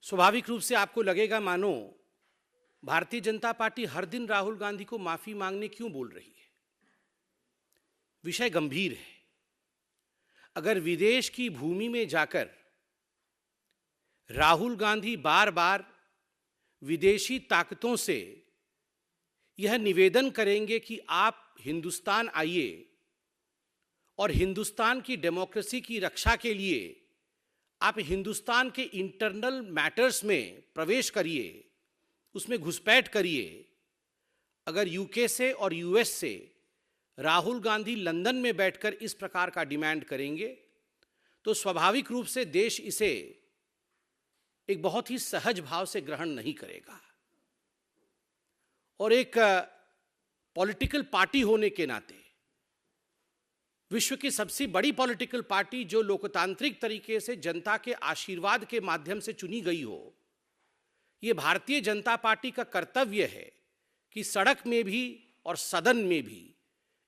स्वाभाविक रूप से आपको लगेगा मानो भारतीय जनता पार्टी हर दिन राहुल गांधी को माफी मांगने क्यों बोल रही है। विषय गंभीर है। अगर विदेश की भूमि में जाकर राहुल गांधी बार बार विदेशी ताकतों से यह निवेदन करेंगे कि आप हिंदुस्तान आइए और हिंदुस्तान की डेमोक्रेसी की रक्षा के लिए आप हिंदुस्तान के इंटरनल मैटर्स में प्रवेश करिए, उसमें घुसपैठ करिए। अगर यूके से और यूएस से राहुल गांधी लंदन में बैठकर इस प्रकार का डिमांड करेंगे तो स्वाभाविक रूप से देश इसे एक बहुत ही सहज भाव से ग्रहण नहीं करेगा। और एक पॉलिटिकल पार्टी होने के नाते, विश्व की सबसे बड़ी पॉलिटिकल पार्टी जो लोकतांत्रिक तरीके से जनता के आशीर्वाद के माध्यम से चुनी गई हो, यह भारतीय जनता पार्टी का कर्तव्य है कि सड़क में भी और सदन में भी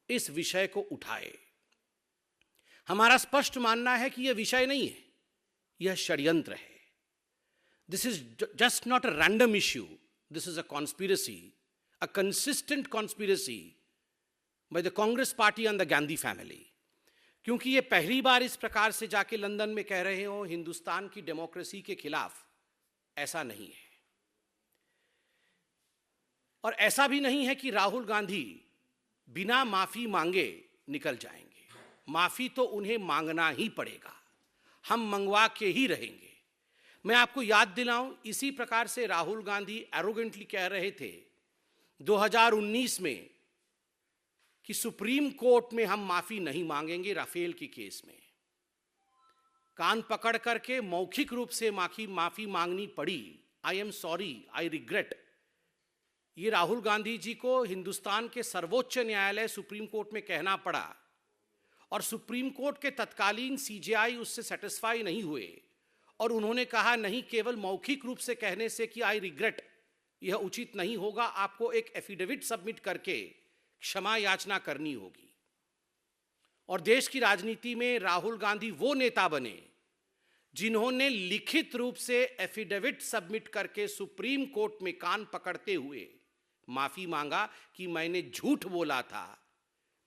इस विषय को उठाए। हमारा स्पष्ट मानना है कि यह विषय नहीं है, यह षड्यंत्र है। This is just not a random issue, this is a conspiracy, a consistent conspiracy by the Congress party and the Gandhi family. क्योंकि ये पहली बार इस प्रकार से जाके लंदन में कह रहे हो हिंदुस्तान की डेमोक्रेसी के खिलाफ, ऐसा नहीं है। और ऐसा भी नहीं है कि राहुल गांधी बिना माफी मांगे निकल जाएंगे। माफी तो उन्हें मांगना ही पड़ेगा, हम मंगवा के ही रहेंगे। मैं आपको याद दिलाऊं, इसी प्रकार से राहुल गांधी एरोगेंटली कह रहे थे 2019 में कि सुप्रीम कोर्ट में हम माफी नहीं मांगेंगे राफेल के केस में। कान पकड़ करके मौखिक रूप से माफी मांगनी पड़ी। I am sorry, I regret. ये राहुल गांधी जी को हिंदुस्तान के सर्वोच्च न्यायालय सुप्रीम कोर्ट में कहना पड़ा और सुप्रीम कोर्ट के तत्कालीन सीजेआई उससे सेटिस्फाई नहीं हुए और उन्होंने कहा नहीं, केवल मौखिक रूप से कहने से कि आई रिग्रेट यह उचित नहीं होगा, आपको एक एफिडेविट सबमिट करके क्षमा याचना करनी होगी। और देश की राजनीति में राहुल गांधी वो नेता बने जिन्होंने लिखित रूप से एफिडेविट सबमिट करके सुप्रीम कोर्ट में कान पकड़ते हुए माफी मांगा कि मैंने झूठ बोला था,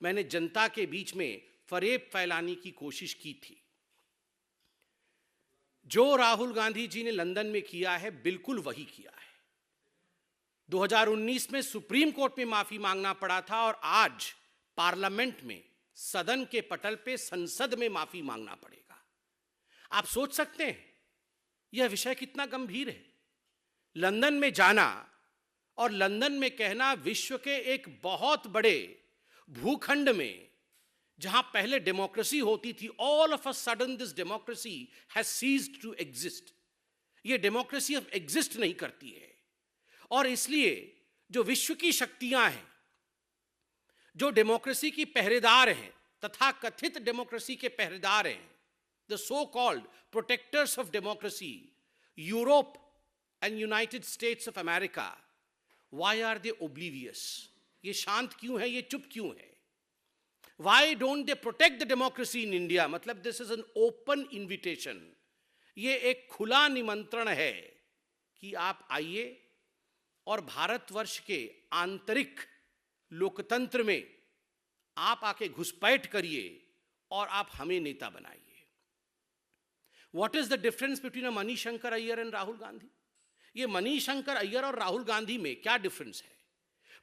मैंने जनता के बीच में फरेब फैलाने की कोशिश की थी। जो राहुल गांधी जी ने लंदन में किया है, बिल्कुल वही किया है। 2019 में सुप्रीम कोर्ट में माफी मांगना पड़ा था और आज पार्लियामेंट में, सदन के पटल पे, संसद में माफी मांगना पड़ेगा। आप सोच सकते हैं यह विषय कितना गंभीर है। लंदन में जाना और लंदन में कहना, विश्व के एक बहुत बड़े भूखंड में जहां पहले डेमोक्रेसी होती थी, all of a sudden this democracy has ceased to exist. यह डेमोक्रेसी अब एग्जिस्ट नहीं करती है। और इसलिए जो विश्व की शक्तियां हैं, जो डेमोक्रेसी की पहरेदार हैं, तथा कथित डेमोक्रेसी के पहरेदार हैं, the so called protectors of democracy, Europe and United States of America, why are they oblivious? ये शांत क्यों है, ये चुप क्यों है? Why don't they protect the democracy in India? मतलब this is an open invitation, ये एक खुला निमंत्रण है कि आप आइए और भारतवर्ष के आंतरिक लोकतंत्र में आप आके घुसपैठ करिए और आप हमें नेता बनाइए। What is the difference between Manishankar Iyer and Rahul Gandhi? ये मणिशंकर अय्यर और राहुल गांधी में क्या डिफरेंस है?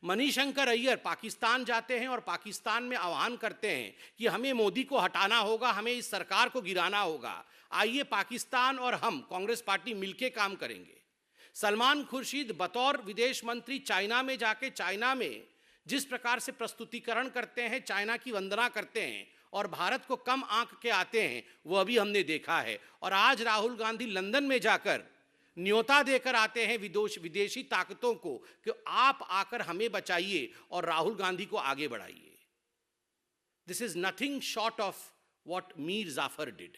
मणिशंकर अय्यर पाकिस्तान जाते हैं और पाकिस्तान में आह्वान करते हैं कि हमें मोदी को हटाना होगा, हमें इस सरकार को गिराना होगा, आइए पाकिस्तान और हम कांग्रेस पार्टी मिलके काम करेंगे। सलमान खुर्शीद बतौर विदेश मंत्री चाइना में जाके, चाइना में जिस प्रकार से प्रस्तुतिकरण करते हैं, चाइना की वंदना करते हैं और भारत को कम आंक के आते हैं, वह भी हमने देखा है। और आज राहुल गांधी लंदन में जाकर न्योता देकर आते हैं विदेशी ताकतों को कि आप आकर हमें बचाइए और राहुल गांधी को आगे बढ़ाइए। This is nothing short of what Mir Jafar did.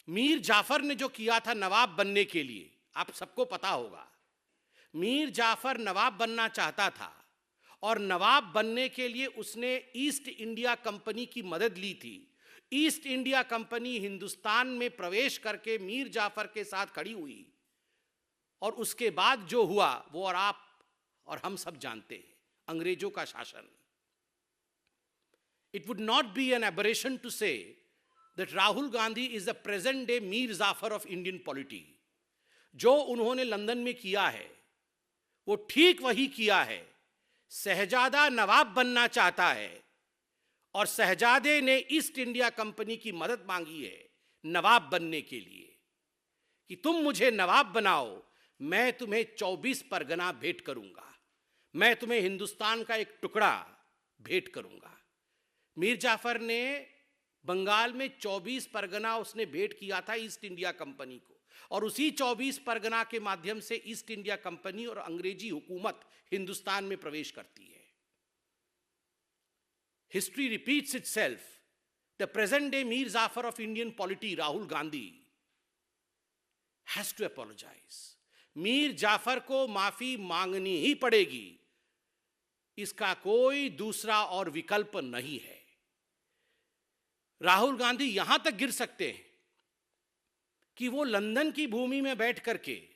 Mir Jafar ने जो किया था नवाब बनने के लिए, आप सबको पता होगा। मीर जाफर नवाब बनना चाहता था और नवाब बनने के लिए उसने ईस्ट इंडिया कंपनी की मदद ली थी। ईस्ट इंडिया कंपनी हिंदुस्तान में प्रवेश करके मीर जाफर के साथ खड़ी हुई और उसके बाद जो हुआ वो और आप और हम सब जानते हैं, अंग्रेजों का शासन। It would not be an aberration to say that Rahul Gandhi is the present day Mir Jafar of Indian polity. जो उन्होंने लंदन में किया है वो ठीक वही किया है। शहजादा नवाब बनना चाहता है और शहजादे ने ईस्ट इंडिया कंपनी की मदद मांगी है नवाब बनने के लिए कि तुम मुझे नवाब बनाओ, मैं तुम्हें 24 परगना भेंट करूंगा, मैं तुम्हें हिंदुस्तान का एक टुकड़ा भेंट करूंगा। मीर जाफर ने बंगाल में 24 परगना उसने भेंट किया था ईस्ट इंडिया कंपनी को, और उसी 24 परगना के माध्यम से ईस्ट इंडिया कंपनी और अंग्रेजी हुकूमत हिंदुस्तान में प्रवेश करती है। History repeats itself. The present day Mir Jafar of Indian polity Rahul Gandhi has to apologise. Mir Jafar को माफी मांगनी ही पड़ेगी, इसका कोई दूसरा और विकल्प नहीं है। राहुल गांधी यहां तक गिर सकते हैं कि वो लंदन की भूमि में बैठ करके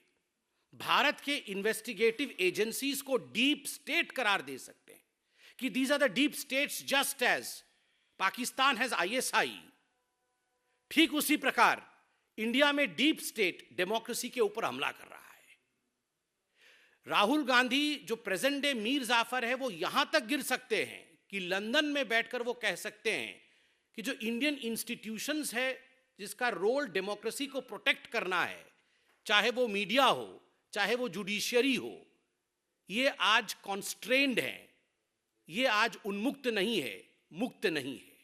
भारत के इन्वेस्टिगेटिव एजेंसीज को डीप स्टेट करार दे सकते हैं कि these are the deep states just as Pakistan has ISI. ठीक उसी प्रकार इंडिया में डीप स्टेट डेमोक्रेसी के ऊपर हमला कर रहा है। राहुल गांधी जो प्रेजेंट डे मीर जाफर है वो यहां तक गिर सकते हैं कि लंदन में बैठकर वो कह सकते हैं कि जो इंडियन इंस्टीट्यूशंस है जिसका रोल डेमोक्रेसी को प्रोटेक्ट करना है, चाहे वो मीडिया हो चाहे वो जुडिशियरी हो, ये आज कॉन्स्ट्रेन्ड है, ये आज उन्मुक्त नहीं है, मुक्त नहीं है।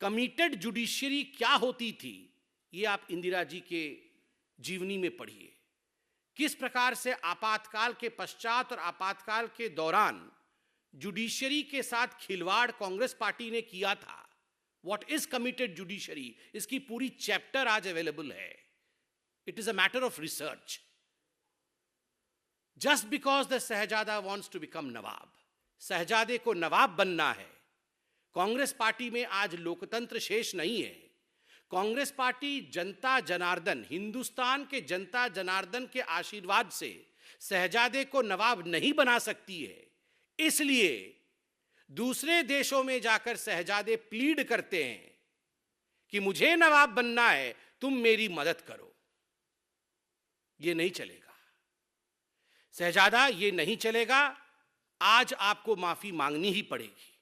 कमिटेड जुडिशियरी क्या होती थी ये आप इंदिरा जी के जीवनी में पढ़िए। किस प्रकार से आपातकाल के पश्चात और आपातकाल के दौरान जुडिशियरी के साथ खिलवाड़ कांग्रेस पार्टी ने किया था। What is committed judiciary? इसकी पूरी चैप्टर आज अवेलेबल है। It is a matter of research. Just because the Shahzada wants to become नवाब, शहजादे को नवाब बनना है। कांग्रेस पार्टी में आज लोकतंत्र शेष नहीं है। कांग्रेस पार्टी जनता जनार्दन, हिंदुस्तान के जनता जनार्दन के आशीर्वाद से शहजादे को नवाब नहीं बना सकती है। इसलिए दूसरे देशों में जाकर शहजादे प्लीड करते हैं कि मुझे नवाब बनना है, तुम मेरी मदद करो। ये नहीं चलेगा शहजादा, ये नहीं चलेगा। आज आपको माफी मांगनी ही पड़ेगी।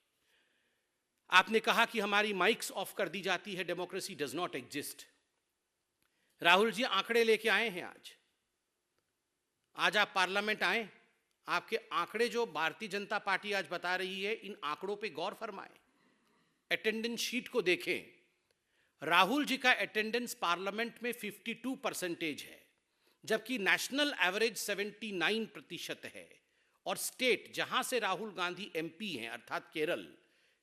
आपने कहा कि हमारी माइक्स ऑफ कर दी जाती है, democracy does not exist. Rahul ji आंकड़े लेके आए हैं आज आप पार्लियामेंट आए, आपके आंकड़े जो भारतीय जनता पार्टी आज बता रही है, इन आंकड़ों पे गौर फरमाएं। अटेंडेंस शीट को देखें। राहुल जी का अटेंडेंस पार्लियामेंट में 52% है, जबकि नेशनल एवरेज 79% है। और स्टेट जहां से राहुल गांधी एमपी हैं अर्थात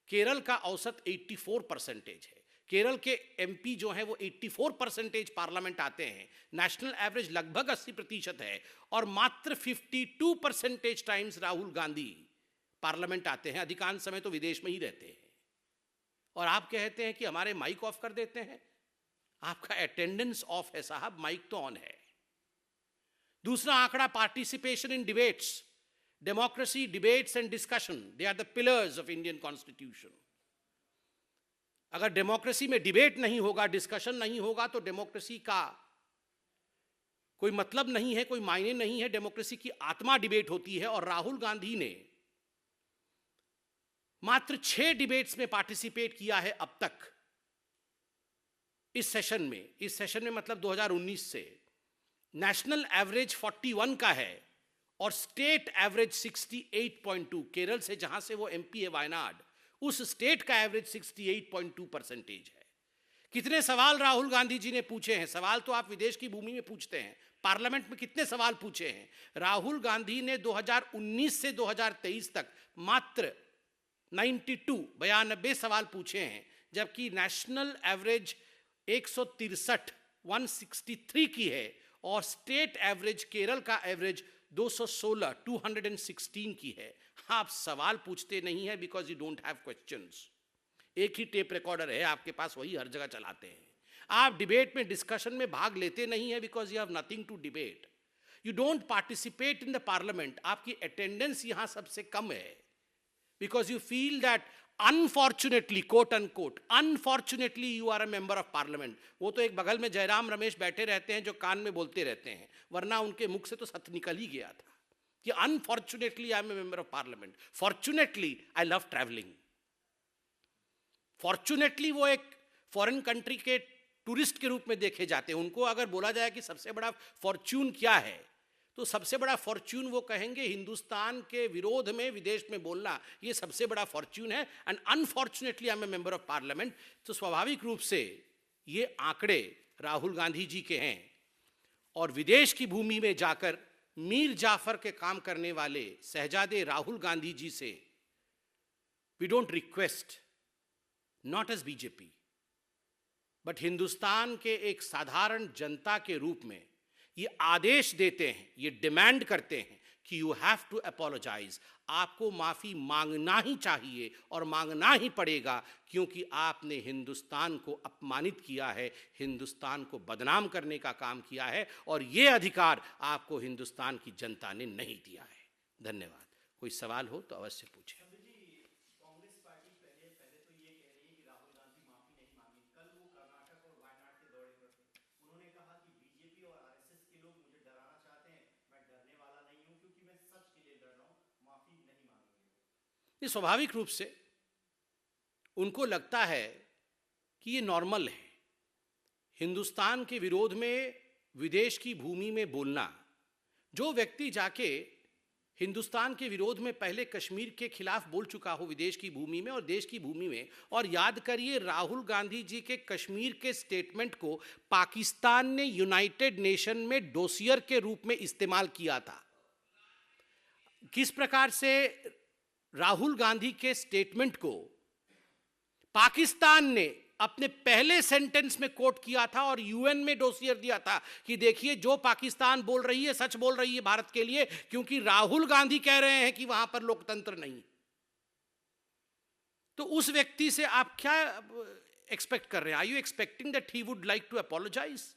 केरल का औसत 84% है। केरल के एमपी जो हैं वो 84% पार्लियामेंट आते हैं। नेशनल एवरेज लगभग 80% है और मात्र 52% टाइम्स राहुल गांधी पार्लियामेंट आते हैं। अधिकांश समय तो विदेश में ही रहते हैं। और आप कहते हैं कि हमारे माइक ऑफ कर देते हैं। आपका अटेंडेंस ऑफ है साहब, माइक तो ऑन है। दूसरा आंकड़ा participation in debates. Democracy, debates and discussion, they are the pillars of Indian constitution. अगर डेमोक्रेसी में डिबेट नहीं होगा, डिस्कशन नहीं होगा, तो डेमोक्रेसी का कोई मतलब नहीं है, कोई मायने नहीं है। डेमोक्रेसी की आत्मा डिबेट होती है। और राहुल गांधी ने मात्र 6 डिबेट्स में पार्टिसिपेट किया है अब तक इस सेशन में मतलब 2019 से। नेशनल एवरेज 41 का है और स्टेट एवरेज 68.2। केरल से जहां से वो एमपी है वायनाड, उस स्टेट का एवरेज 68.2% है। कितने सवाल राहुल गांधी जी ने पूछे हैं? सवाल तो आप विदेश की भूमि में पूछते हैं, पार्लियामेंट में कितने सवाल पूछे हैं? राहुल गांधी ने 2019 से 2023 तक मात्र 92 सवाल पूछे हैं, जबकि नेशनल एवरेज 163 की है और स्टेट एवरेज, केरल का एवरेज 216 की है। आप सवाल पूछते नहीं है because you don't have questions. एक ही टेप रिकॉर्डर है आपके पास, वही हर जगह चलाते हैं। आप डिबेट में, डिस्कशन में भाग लेते नहीं है because you have nothing to debate. You don't participate in the parliament. आपकी अटेंडेंस यहां सबसे कम है because you feel that unfortunately, quote unquote, unfortunately you are a member of parliament. वो तो एक बगल में जयराम रमेश बैठे रहते हैं जो कान में बोलते रहते हैं, वरना उनके मुख से तो सत्य निकल ही गया था कि unfortunately I am a member of parliament, fortunately I love travelling. Fortunately वो एक फॉरेन कंट्री के टूरिस्ट के रूप में देखे जाते हैं। उनको अगर बोला जाए कि सबसे बड़ा फॉर्च्यून क्या है, तो सबसे बड़ा फॉर्च्यून वो कहेंगे हिंदुस्तान के विरोध में विदेश में बोलना, ये सबसे बड़ा फॉर्च्यून है। And unfortunately I am a member of parliament. तो स्वाभाविक रूप से ये आंकड़े राहुल गांधी जी के हैं। और विदेश की भूमि में जाकर मीर जाफर के काम करने वाले शहजादे राहुल गांधी जी से we don't request, not as BJP, but Hindustan के एक साधारण जनता के रूप में ये आदेश देते हैं, ये डिमांड करते हैं कि यू हैव टू अपोलोजाइज। आपको माफी मांगना ही चाहिए और मांगना ही पड़ेगा, क्योंकि आपने हिंदुस्तान को अपमानित किया है, हिंदुस्तान को बदनाम करने का काम किया है, और ये अधिकार आपको हिंदुस्तान की जनता ने नहीं दिया है। धन्यवाद। कोई सवाल हो तो अवश्य पूछें। ये स्वाभाविक रूप से उनको लगता है कि ये नॉर्मल है। हिंदुस्तान के विरोध में विदेश की भूमि में बोलना, जो व्यक्ति जाके हिंदुस्तान के विरोध में पहले कश्मीर के खिलाफ बोल चुका हो विदेश की भूमि में और देश की भूमि में, और याद करिए राहुल गांधी जी के कश्मीर के स्टेटमेंट को पाकिस्तान ने यूनाइटेड नेशन में डोसियर के रूप में इस्तेमाल किया था। किस प्रकार से राहुल गांधी के स्टेटमेंट को पाकिस्तान ने अपने पहले सेंटेंस में कोट किया था और यूएन में डोसियर दिया था कि देखिए जो पाकिस्तान बोल रही है सच बोल रही है भारत के लिए, क्योंकि राहुल गांधी कह रहे हैं कि वहां पर लोकतंत्र नहीं। तो उस व्यक्ति से आप क्या एक्सपेक्ट कर रहे हैं? Are you expecting that he would like to apologise?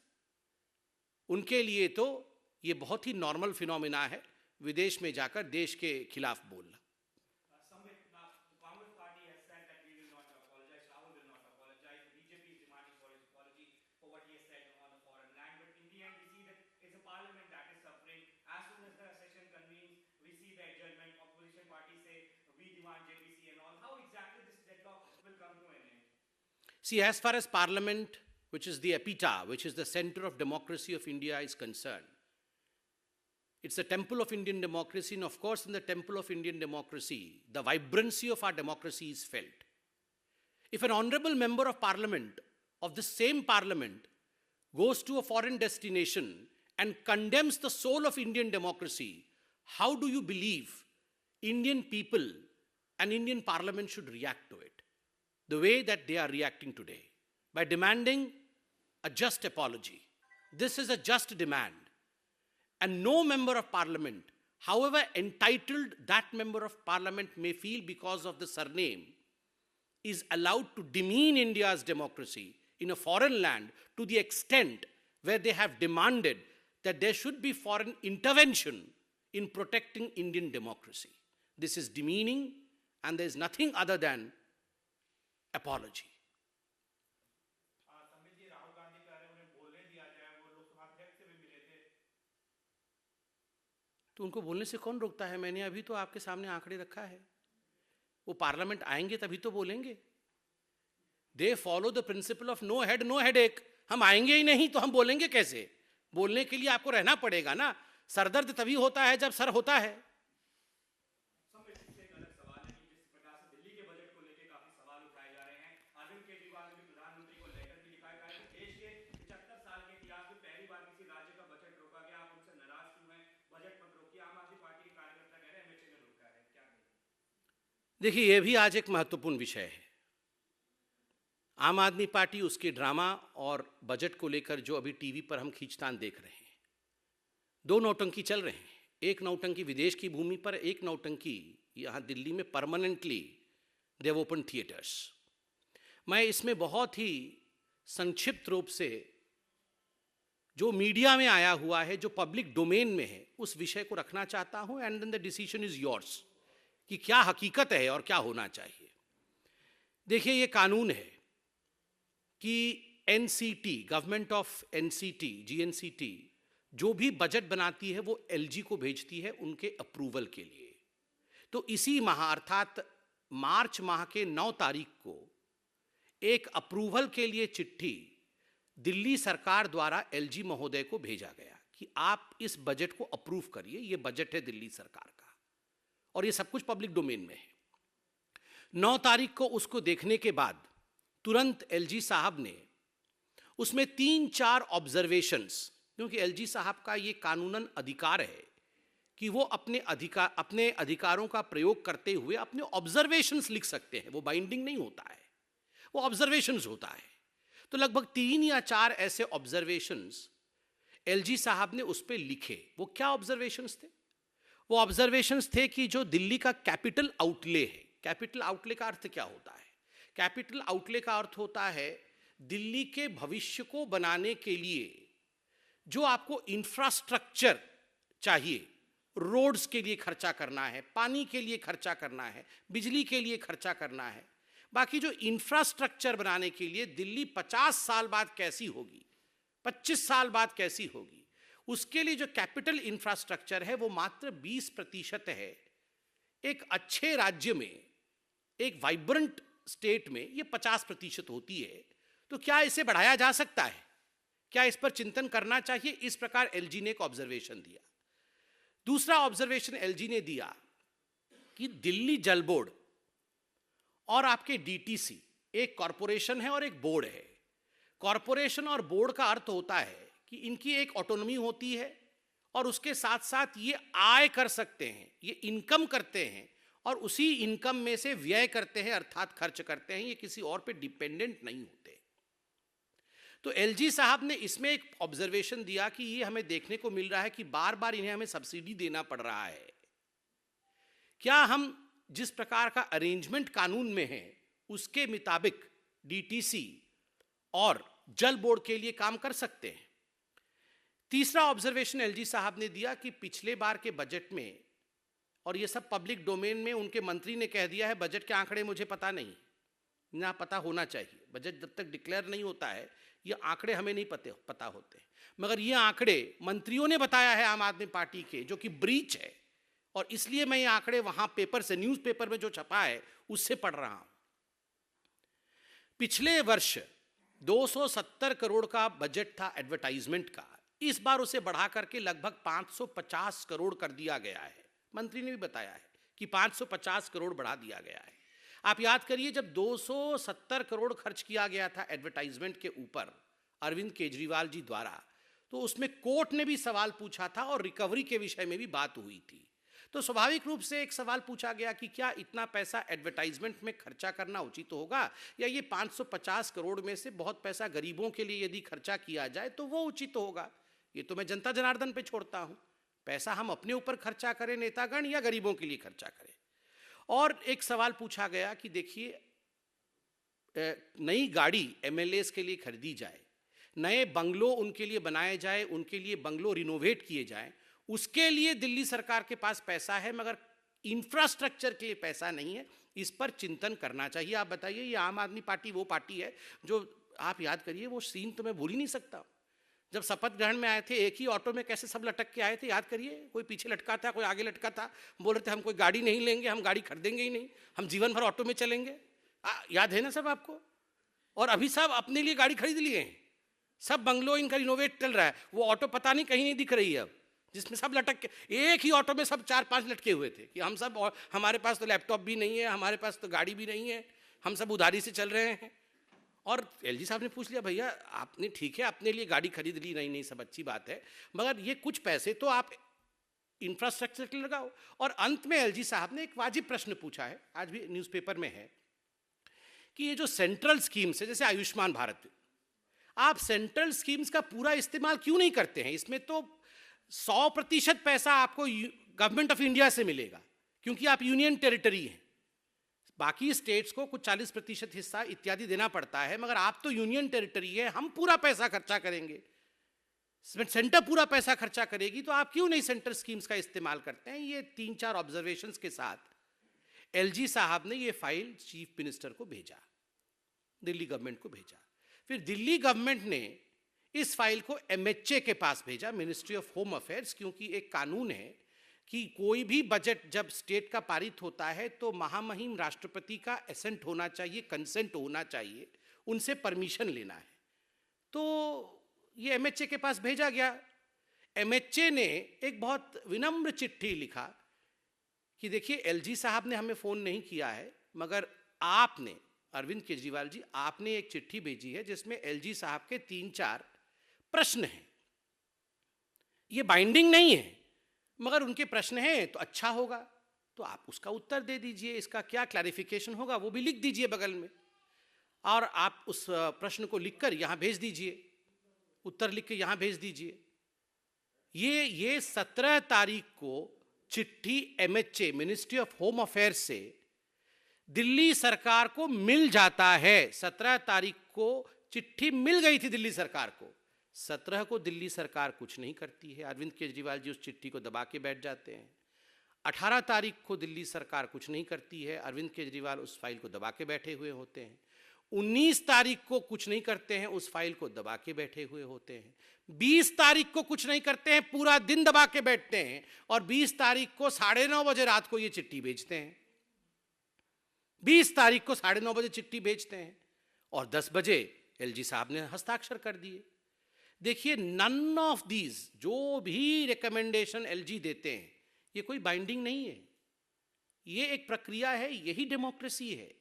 उनके लिए तो ये बहुत ही नॉर्मल फिनोमिना है विदेश में जाकर देश के खिलाफ बोलना। See, as far as Parliament, which is the epitaph, which is the center of democracy of India is concerned, it's the temple of Indian democracy, and of course in the temple of Indian democracy, the vibrancy of our democracy is felt. If an honorable member of Parliament, of the same Parliament, goes to a foreign destination and condemns the soul of Indian democracy, how do you believe Indian people and Indian Parliament should react to it? The way that they are reacting today, by demanding a just apology. This is a just demand. And no member of Parliament, however entitled that member of Parliament may feel because of the surname, is allowed to demean India's democracy in a foreign land to the extent where they have demanded that there should be foreign intervention in protecting Indian democracy. This is demeaning, and there is nothing other than apology. तो उनको बोलने से कौन रोकता है? मैंने अभी तो आपके सामने आंकड़े रखा है। वो पार्लियामेंट आएंगे तभी तो बोलेंगे। They follow the principle of no head no headache. हम आएंगे ही नहीं तो हम बोलेंगे कैसे? बोलने के लिए आपको रहना पड़ेगा ना। सरदर्द तभी होता है जब सर होता है। देखिए, यह भी आज एक महत्वपूर्ण विषय है। आम आदमी पार्टी उसके ड्रामा और बजट को लेकर जो अभी टीवी पर हम खींचतान देख रहे हैं, दो नौटंकी चल रहे हैं। एक नौटंकी विदेश की भूमि पर, एक नौटंकी यहाँ दिल्ली में permanently they have open theatres. मैं इसमें बहुत ही संक्षिप्त रूप से जो मीडिया में आया हुआ है, जो पब्लिक डोमेन में है, उस विषय को रखना चाहता हूं, and then the decision is yours कि क्या हकीकत है और क्या होना चाहिए। देखिए, ये कानून है कि NCT, government of NCT, GNCT, जो भी बजट बनाती है वो एलजी को भेजती है उनके अप्रूवल के लिए। तो इसी माह अर्थात मार्च माह के 9 तारीख को एक अप्रूवल के लिए चिट्ठी दिल्ली सरकार द्वारा एलजी महोदय को भेजा गया कि आप इस बजट को अप्रूव करिए, ये बजट है दिल्ली सरकार का, और ये सब कुछ पब्लिक डोमेन में है। 9 तारीख को उसको देखने के बाद तुरंत एलजी साहब ने उसमें 3-4 ऑब्जर्वेशंस, क्योंकि एलजी साहब का ये कानूनन अधिकार है कि वो अपने अधिकारों का प्रयोग करते हुए अपने ऑब्जर्वेशंस लिख सकते हैं। वो बाइंडिंग नहीं होता है, वो ऑब्जर्वेशंस होता है। तो लगभग 3 या 4 ऐसे ऑब्जर्वेशंस एलजी साहब ने उस पर लिखे। वो क्या ऑब्जर्वेशंस थे? वो ऑब्जर्वेशंस थे कि जो दिल्ली का कैपिटल आउटले है, कैपिटल आउटले का अर्थ क्या होता है? कैपिटल आउटले का अर्थ होता है दिल्ली के भविष्य को बनाने के लिए जो आपको इंफ्रास्ट्रक्चर चाहिए, रोड्स के लिए खर्चा करना है, पानी के लिए खर्चा करना है, बिजली के लिए खर्चा करना है, बाकी जो इंफ्रास्ट्रक्चर बनाने के लिए दिल्ली 50 साल बाद कैसी होगी, 25 साल बाद कैसी होगी, उसके लिए जो कैपिटल इंफ्रास्ट्रक्चर है वो मात्र 20% है। एक अच्छे राज्य में, एक वाइब्रेंट स्टेट में ये 50% होती है। तो क्या इसे बढ़ाया जा सकता है? क्या इस पर चिंतन करना चाहिए? इस प्रकार एलजी ने एक ऑब्जर्वेशन दिया। दूसरा ऑब्जर्वेशन एलजी ने दिया कि दिल्ली जल बोर्ड और आपके डीटीसी एक कॉरपोरेशन है और एक बोर्ड है। कॉरपोरेशन और बोर्ड का अर्थ होता है कि इनकी एक ऑटोनॉमी होती है और उसके साथ साथ ये आय कर सकते हैं, ये इनकम करते हैं और उसी इनकम में से व्यय करते हैं अर्थात खर्च करते हैं। ये किसी और पे डिपेंडेंट नहीं होते। तो एलजी साहब ने इसमें एक ऑब्जर्वेशन दिया कि ये हमें देखने को मिल रहा है कि बार बार इन्हें हमें सब्सिडी देना पड़ रहा है। क्या हम जिस प्रकार का अरेंजमेंट कानून में है उसके मुताबिक डीटीसी और जल बोर्ड के लिए काम कर सकते हैं? तीसरा ऑब्जर्वेशन एलजी साहब ने दिया कि पिछले बार के बजट में, और ये सब पब्लिक डोमेन में, उनके मंत्री ने कह दिया है बजट के आंकड़े मुझे पता नहीं, ना पता होना चाहिए। बजट जब तक डिक्लेयर नहीं होता है ये आंकड़े हमें नहीं पता होते, मगर ये आंकड़े मंत्रियों ने बताया है आम आदमी पार्टी के, जो कि ब्रीच है, और इसलिए मैं ये आंकड़े वहां पेपर से, न्यूज़पेपर में जो छपा है उससे पढ़ रहा हूं। पिछले वर्ष 270 करोड़ का बजट था एडवर्टाइजमेंट का, इस बार उसे बढ़ा करके लगभग 550 करोड़ कर दिया गया है। मंत्री ने भी बताया है कि 550 करोड़ बढ़ा दिया गया है। आप याद करिए, जब 270 करोड़ खर्च किया गया था एडवर्टाइजमेंट के ऊपर अरविंद केजरीवाल जी द्वारा, तो उसमें कोर्ट ने भी सवाल पूछा था और रिकवरी के विषय में भी बात हुई थी। तो स्वाभाविक रूप से एक सवाल पूछा गया कि क्या इतना पैसा एडवर्टाइजमेंट में खर्चा करना उचित होगा, या ये 550 करोड़ में से बहुत पैसा गरीबों के लिए यदि खर्चा किया जाए तो वो उचित होगा। ये तो मैं जनता जनार्दन पे छोड़ता हूँ, पैसा हम अपने ऊपर खर्चा करें नेतागण या गरीबों के लिए खर्चा करें। और एक सवाल पूछा गया कि देखिए, नई गाड़ी एमएलएस के लिए खरीदी जाए, नए बंगलो उनके लिए बनाए जाए, उनके लिए बंगलो रिनोवेट किए जाएं, उसके लिए दिल्ली सरकार के पास पैसा है, मगर इंफ्रास्ट्रक्चर के लिए पैसा नहीं है। इस पर चिंतन करना चाहिए। आप बताइए, ये आम आदमी पार्टी वो पार्टी है जो, आप याद करिए, वो सीन तो मैं भूल ही नहीं सकता। जब शपथ ग्रहण में आए थे, एक ही ऑटो में कैसे सब लटक के आए थे, याद करिए। कोई पीछे लटका था, कोई आगे लटका था। बोल रहे थे हम कोई गाड़ी नहीं लेंगे, हम गाड़ी खरीदेंगे ही नहीं, हम जीवन भर ऑटो में चलेंगे। याद है ना सब आपको? और अभी सब अपने लिए गाड़ी खरीद लिए हैं, सब बंगलो इनका रिनोवेट चल रहा है। वो ऑटो पता नहीं कहीं नहीं दिख रही है अब, जिसमें सब लटक के, एक ही ऑटो में सब 4-5 लटके हुए थे कि हम सब, हमारे पास तो लैपटॉप भी नहीं है, हमारे पास तो गाड़ी भी नहीं है, हम सब उधारी से चल रहे हैं। और एलजी साहब ने पूछ लिया, भैया आपने, ठीक है अपने लिए गाड़ी खरीद ली, नहीं सब अच्छी बात है, मगर ये कुछ पैसे तो आप इंफ्रास्ट्रक्चर के लिए लगाओ। और अंत में एलजी साहब ने एक वाजिब प्रश्न पूछा है, आज भी न्यूज़पेपर में है, कि ये जो सेंट्रल स्कीम्स है, जैसे आयुष्मान भारत, आप सेंट्रल स्कीम्स का पूरा इस्तेमाल क्यों नहीं करते हैं? इसमें तो 100% पैसा आपको गवर्नमेंट ऑफ इंडिया से मिलेगा, क्योंकि आप यूनियन टेरिटरी हैं। बाकी स्टेट्स को कुछ 40% हिस्सा इत्यादि देना पड़ता है, मगर आप तो यूनियन टेरिटरी है, हम पूरा पैसा खर्चा करेंगे, सेंटर पूरा पैसा खर्चा करेगी, तो आप क्यों नहीं सेंटर स्कीम्स का इस्तेमाल करते हैं? ये 3-4 ऑब्जर्वेशंस के साथ एलजी साहब ने ये फाइल चीफ मिनिस्टर को भेजा, दिल्ली गवर्नमेंट को भेजा। फिर दिल्ली गवर्नमेंट ने इस फाइल को एमएचए के पास भेजा, मिनिस्ट्री ऑफ होम अफेयर्स, क्योंकि एक कानून है कि कोई भी बजट जब स्टेट का पारित होता है तो महामहिम राष्ट्रपति का एसेंट होना चाहिए, कंसेंट होना चाहिए, उनसे परमिशन लेना है। तो ये एमएचए के पास भेजा गया। एमएचए ने एक बहुत विनम्र चिट्ठी लिखा कि देखिए एलजी साहब ने हमें फ़ोन नहीं किया है, मगर आपने, अरविंद केजरीवाल जी, आपने एक चिट्ठी भेजी है जिसमें एलजी साहब के 3-4 प्रश्न हैं। ये बाइंडिंग नहीं है, मगर उनके प्रश्न हैं तो अच्छा होगा, तो आप उसका उत्तर दे दीजिए, इसका क्या क्लैरिफिकेशन होगा वो भी लिख दीजिए बगल में, और आप उस प्रश्न को लिखकर यहाँ भेज दीजिए, उत्तर लिख के यहाँ भेज दीजिए। ये 17 तारीख को चिट्ठी MHA, ministry of home affairs से दिल्ली सरकार को मिल जाता है। 17 तारीख को चिट्ठी मिल गई थी दिल्ली सरकार को। 17 को दिल्ली सरकार कुछ नहीं करती है, अरविंद केजरीवाल जी उस चिट्ठी को दबा के बैठ जाते हैं। 18 तारीख को दिल्ली सरकार कुछ नहीं करती है, अरविंद केजरीवाल उस फाइल को दबा के बैठे हुए होते हैं। 19 तारीख को कुछ नहीं करते हैं, उस फाइल को दबा के बैठे हुए होते हैं। 20 तारीख को कुछ नहीं करते हैं, पूरा दिन दबा के बैठते हैं, और 20 तारीख को 9:30 बजे रात को ये चिट्ठी भेजते हैं। 20 तारीख को 9:30 बजे चिट्ठी भेजते हैं और 10 बजे एलजी साहब ने हस्ताक्षर कर दिए। देखिए, नन ऑफ दीज, जो भी रिकमेंडेशन एलजी देते हैं, ये कोई बाइंडिंग नहीं है, ये एक प्रक्रिया है, यही डेमोक्रेसी है।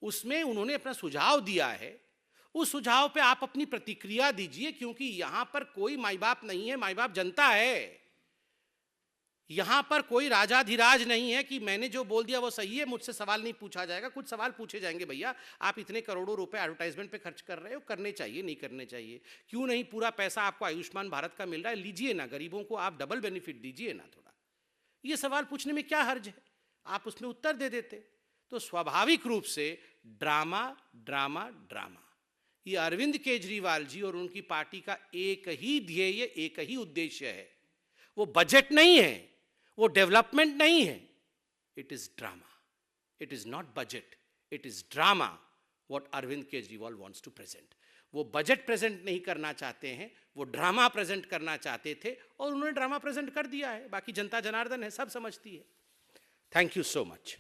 उसमें उन्होंने अपना सुझाव दिया है, उस सुझाव पे आप अपनी प्रतिक्रिया दीजिए, क्योंकि यहां पर कोई माई बाप नहीं है, माई बाप जनता है। यहां पर कोई राजाधिराज नहीं है कि मैंने जो बोल दिया वो सही है, मुझसे सवाल नहीं पूछा जाएगा। कुछ सवाल पूछे जाएंगे, भैया आप इतने करोड़ों रुपए एडवर्टाइजमेंट पे खर्च कर रहे हो, करने चाहिए नहीं करने चाहिए? क्यों नहीं पूरा पैसा आपको आयुष्मान भारत का मिल रहा है, लीजिए ना, गरीबों को आप डबल बेनिफिट दीजिए ना थोड़ा। ये सवाल पूछने में क्या हर्ज है, आप उसमें उत्तर दे देते। तो स्वाभाविक रूप से ड्रामा ड्रामा ड्रामा। ये अरविंद केजरीवाल जी और उनकी पार्टी का एक ही ध्येय, एक ही उद्देश्य है। वो बजट नहीं है, वो डेवलपमेंट नहीं है, it is drama. It is not budget, it is drama what Arvind Kejriwal wants to present. वो बजट प्रेजेंट नहीं करना चाहते हैं, वो ड्रामा प्रेजेंट करना चाहते थे, और उन्होंने ड्रामा प्रेजेंट कर दिया है। बाकी जनता जनार्दन है, सब समझती है। Thank you so much.